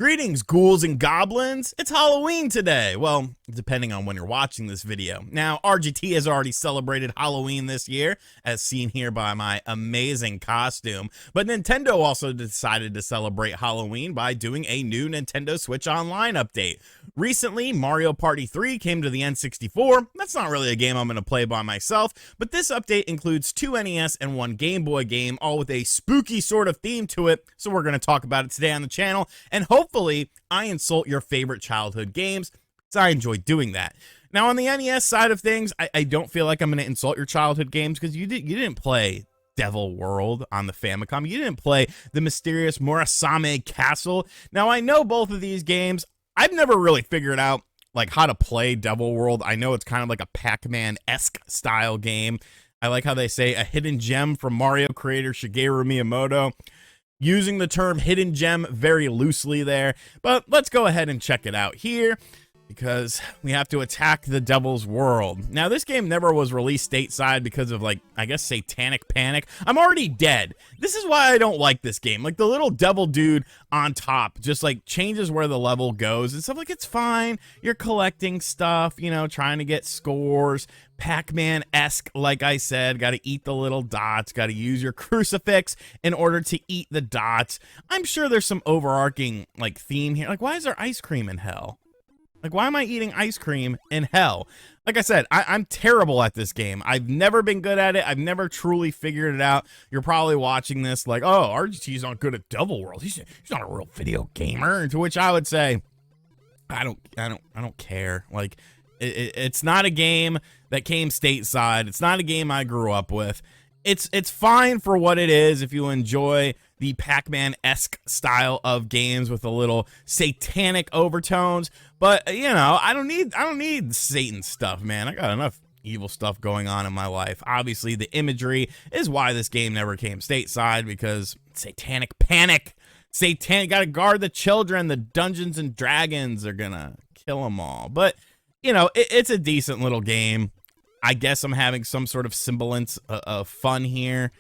Greetings, ghouls and goblins. It's Halloween today. Well, depending on when you're watching this video. Now, RGT has already celebrated Halloween this year, as seen here by my amazing costume. But Nintendo also decided to celebrate Halloween by doing a new Nintendo Switch Online update. Recently, Mario Party 3 came to the N64. That's not really a game I'm going to play by myself, but this update includes 2 NES and 1 Game Boy game, all with a spooky sort of theme to it. So we're going to talk about it today on the channel, and hopefully I insult your favorite childhood games, because I enjoy doing that. Now, on the NES side of things, I don't feel like I'm going to insult your childhood games, because you didn't play Devil World on the Famicom. You didn't play the mysterious Murasame Castle. Now, I know both of these games. I've never really figured out like how to play Devil World. I know it's kind of like a Pac-Man-esque style game. I like how they say a hidden gem from Mario creator Shigeru Miyamoto, using the term hidden gem very loosely there. But let's go ahead and check it out here, because we have to attack the Devil's World. Now, this game never was released stateside because of, like, I guess, satanic panic. I'm already dead. This is why I don't like this game. Like, the little devil dude on top just, like, changes where the level goes and stuff. Like, it's fine. You're collecting stuff, you know, trying to get scores. Pac-Man-esque, like I said. Got to eat the little dots. Got to use your crucifix in order to eat the dots. I'm sure there's some overarching, like, theme here. Like, why is there ice cream in hell? Like, why am I eating ice cream in hell? Like I said, I'm terrible at this game. I've never been good at it. I've never truly figured it out. You're probably watching this like, oh, RGT's not good at Devil World. He's not a real video gamer. To which I would say, I don't care. Like, it's not a game that came stateside. It's not a game I grew up with. It's fine for what it is if you enjoy the Pac-Man-esque style of games with a little satanic overtones. But, you know, I don't need Satan stuff, man. I got enough evil stuff going on in my life. Obviously, the imagery is why this game never came stateside, because satanic panic. Gotta guard the children. The Dungeons and Dragons are gonna kill them all. But, you know, it's a decent little game. I guess I'm having some sort of semblance of fun here.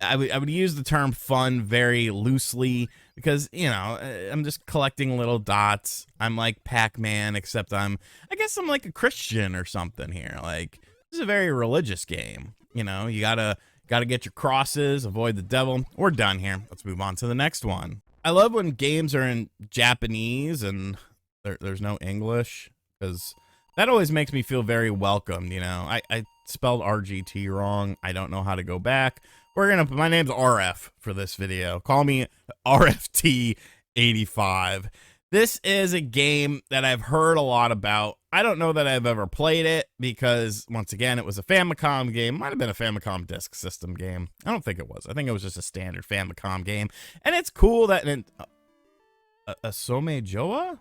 I would use the term fun very loosely, because, you know, I'm just collecting little dots. I'm like Pac-Man, except I guess I'm like a Christian or something here. Like, this is a very religious game. You know, you gotta get your crosses, avoid the devil. We're done here. Let's move on to the next one. I love when games are in Japanese and there's no English, because that always makes me feel very welcomed, you know. I spelled RGT wrong. I don't know how to go back. My name's RF for this video. Call me RFT85. This is a game that I've heard a lot about. I don't know that I've ever played it, because, once again, it was a Famicom game. Might have been a Famicom Disk System game. I don't think it was. I think it was just a standard Famicom game. And it's cool that... Asome Joa?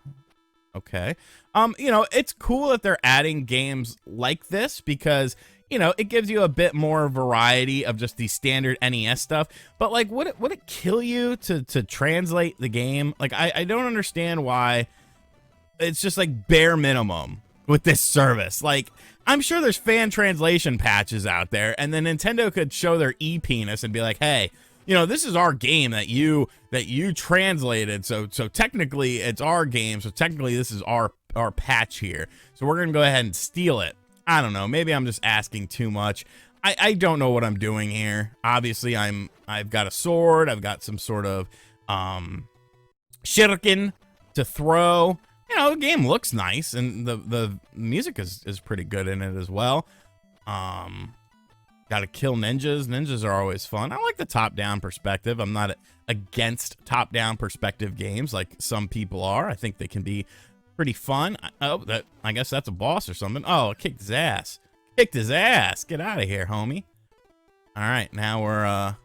Okay. You know, it's cool that they're adding games like this, because, you know, it gives you a bit more variety of just the standard NES stuff. But, like, would it kill you to translate the game? Like, I don't understand why it's just, like, bare minimum with this service. Like, I'm sure there's fan translation patches out there, and then Nintendo could show their e-penis and be like, hey, you know, this is our game that you translated, so technically it's our game, so technically this is our patch here, so we're gonna go ahead and steal it. I don't know, maybe I'm just asking too much. I don't know what I'm doing here. Obviously, I've got a sword, I've got some sort of shuriken to throw. You know, the game looks nice, and the music is pretty good in it as well. Got to kill ninjas. Ninjas are always fun. I like the top-down perspective. I'm not against top-down perspective games like some people are. I think they can be pretty fun. I guess that's a boss or something. Oh, kicked his ass. Kicked his ass. Get out of here, homie. All right, now we're...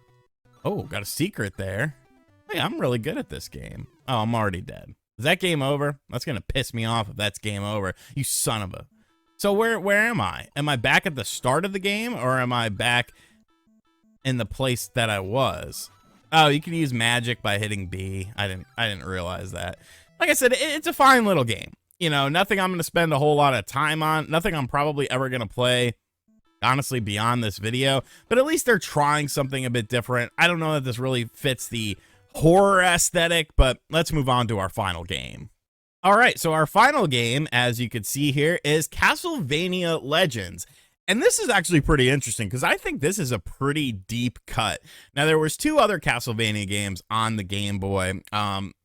Oh, got a secret there. Hey, I'm really good at this game. Oh, I'm already dead. Is that game over? That's going to piss me off if that's game over. You son of a... So where am I? Am I back at the start of the game, or am I back in the place that I was? Oh, you can use magic by hitting B. I didn't realize that. Like I said, it's a fine little game. You know, nothing I'm going to spend a whole lot of time on. Nothing I'm probably ever going to play, honestly, beyond this video. But at least they're trying something a bit different. I don't know that this really fits the horror aesthetic, but let's move on to our final game. All right, so our final game, as you can see here, is Castlevania Legends. And this is actually pretty interesting because I think this is a pretty deep cut. Now, there was 2 other Castlevania games on the Game Boy.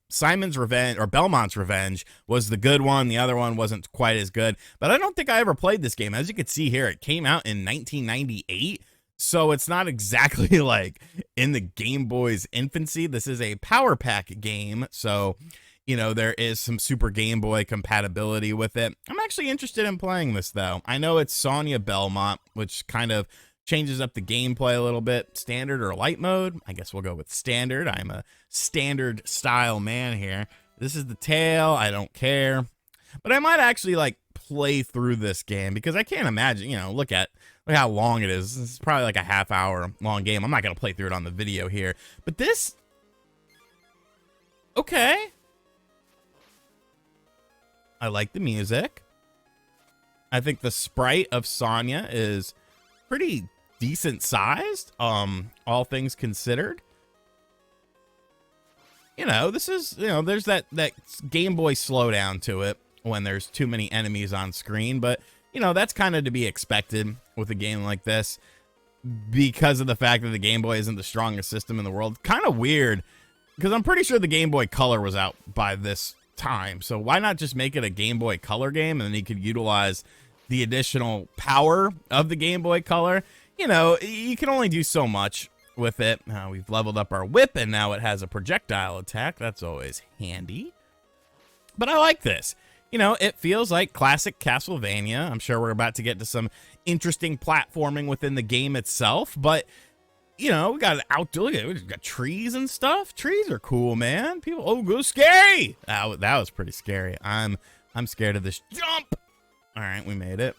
Simon's Revenge, or Belmont's Revenge, was the good one. The other one wasn't quite as good, but I don't think I ever played this game. As you can see here, it came out in 1998, so it's not exactly like in the Game Boy's infancy. This is a Power Pack game, so you know, there is some Super Game Boy compatibility with it. I'm actually interested in playing this, though. I know it's Sonia Belmont, which kind of changes up the gameplay a little bit. Standard or light mode? I guess we'll go with standard. I'm a standard style man here. This is the tail. I don't care. But I might actually, like, play through this game because I can't imagine, you know, look how long it is. It's probably like a half-hour long game. I'm not going to play through it on the video here. But this... Okay. I like the music. I think the sprite of Sonya is pretty decent sized, all things considered. You know, this is, you know, there's that Game Boy slowdown to it when there's too many enemies on screen, but, you know, that's kind of to be expected with a game like this because of the fact that the Game Boy isn't the strongest system in the world. Kind of weird, because I'm pretty sure the Game Boy Color was out by this time, so why not just make it a Game Boy Color game and then you could utilize the additional power of the Game Boy Color? You know, you can only do so much with it. We've leveled up our whip and now it has a projectile attack. That's always handy. But I like this. You know, it feels like classic Castlevania. I'm sure we're about to get to some interesting platforming within the game itself, but you know, we got an outdoor, we got trees and stuff. Trees are cool, man. People, oh, go scary. That was pretty scary. I'm scared of this jump. All right, we made it.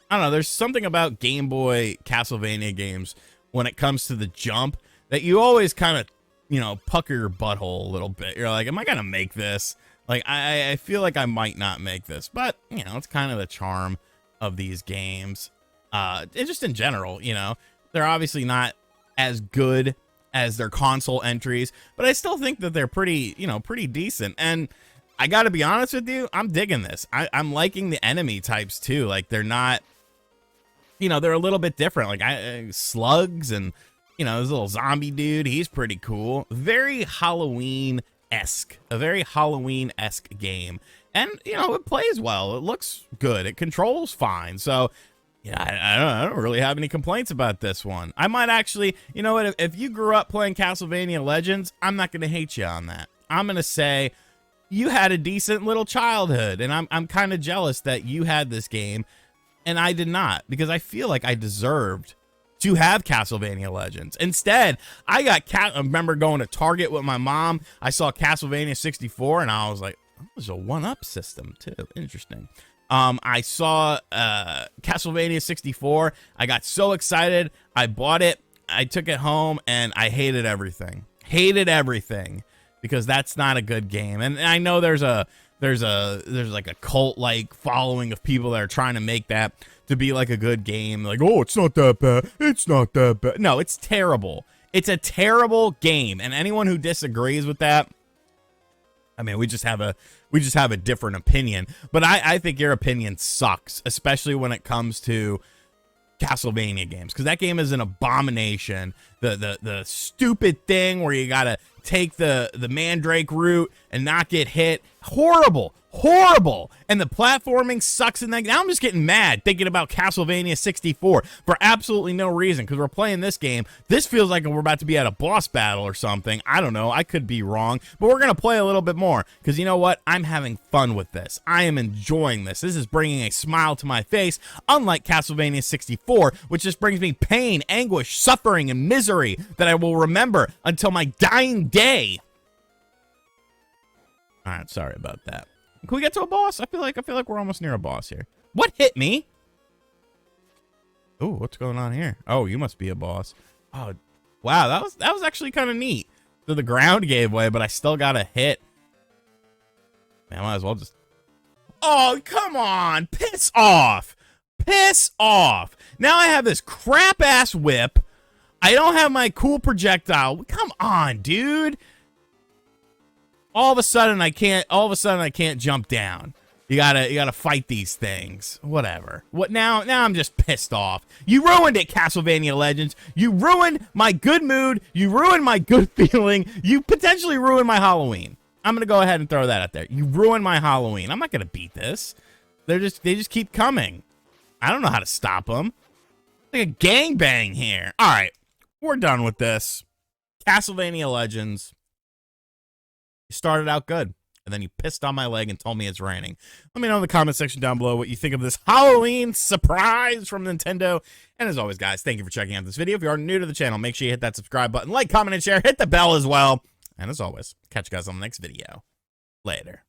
I don't know. There's something about Game Boy Castlevania games when it comes to the jump that you always kind of, you know, pucker your butthole a little bit. You're like, am I going to make this? Like, I feel like I might not make this, but you know, it's kind of the charm of these games. And just in general, you know, they're obviously not as good as their console entries, but I still think that they're pretty, you know, pretty decent. And I got to be honest with you, I'm digging this. I'm liking the enemy types too. Like, they're not, you know, they're a little bit different. Like slugs and, you know, this little zombie dude, he's pretty cool. Very Halloween-esque, a very Halloween-esque game. And, you know, it plays well. It looks good. It controls fine. So, yeah, I don't really have any complaints about this one. I might actually, you know what, if you grew up playing Castlevania Legends, I'm not going to hate you on that. I'm going to say you had a decent little childhood, and I'm kind of jealous that you had this game, and I did not, because I feel like I deserved to have Castlevania Legends. Instead, I remember going to Target with my mom. I saw Castlevania 64, and I was like, oh, there's a one-up system, too. Interesting. I saw Castlevania 64. I got so excited. I bought it. I took it home and I hated everything. Hated everything because that's not a good game. And I know there's like a cult like following of people that are trying to make that to be like a good game. Like, oh, it's not that bad. It's not that bad. No, it's terrible. It's a terrible game. And anyone who disagrees with that, I mean, we just have a different opinion, but I think your opinion sucks, especially when it comes to Castlevania games, because that game is an abomination. The stupid thing where you gotta take the Mandrake route and not get hit, horrible. And the platforming sucks in that. Now I'm just getting mad thinking about Castlevania 64 for absolutely no reason, because we're playing this game. This feels like we're about to be at a boss battle or something. I don't know. I could be wrong, but we're going to play a little bit more, because you know what? I'm having fun with this. I am enjoying this. This is bringing a smile to my face, unlike Castlevania 64, which just brings me pain, anguish, suffering, and misery that I will remember until my dying day. All right, sorry about that. Can we get to a boss? I feel like we're almost near a boss here. What hit me? Oh, what's going on here? Oh, you must be a boss. Oh, wow, that was actually kind of neat. So the ground gave way, but I still got a hit. Man, I might as well just... Oh, come on! Piss off! Piss off! Now I have this crap-ass whip. I don't have my cool projectile. Come on, dude. All of a sudden I can't jump down. You gotta fight these things. Whatever. What now? Now I'm just pissed off. You ruined it, Castlevania Legends. You ruined my good mood. You ruined my good feeling. You potentially ruined my Halloween. I'm gonna go ahead and throw that out there. You ruined my Halloween. I'm not gonna beat this. They just keep coming. I don't know how to stop them. Like a gangbang here. All right, we're done with this. Castlevania Legends. You started out good, and then you pissed on my leg and told me it's raining. Let me know in the comment section down below what you think of this Halloween surprise from Nintendo. And as always, guys, thank you for checking out this video. If you are new to the channel, make sure you hit that subscribe button, like, comment, and share. Hit the bell as well. And as always, catch you guys on the next video. Later.